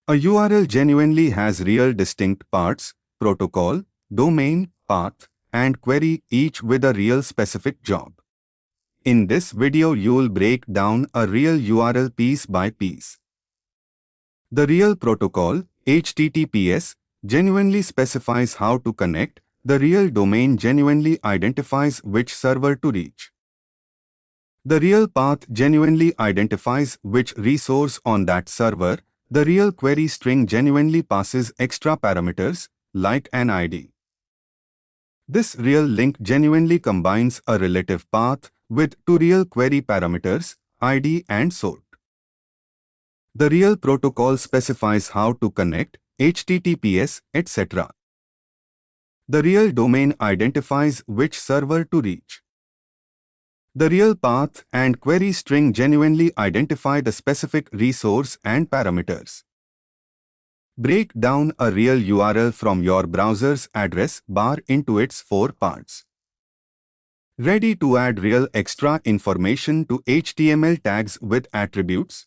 A URL genuinely has real distinct parts: protocol, domain, path, and query, each with a real specific job. In this video, you'll break down a real URL piece by piece. The real protocol, HTTPS, genuinely specifies how to connect. The real domain genuinely identifies which server to reach. The real path genuinely identifies which resource on that server. The real query string genuinely passes extra parameters, like an ID. This real link genuinely combines a relative path with two real query parameters, ID and sort. The real protocol specifies how to connect, HTTPS, etc. The real domain identifies which server to reach. The real path and query string genuinely identify the specific resource and parameters. Break down a real URL from your browser's address bar into its 4 parts. Ready to add real extra information to HTML tags with attributes?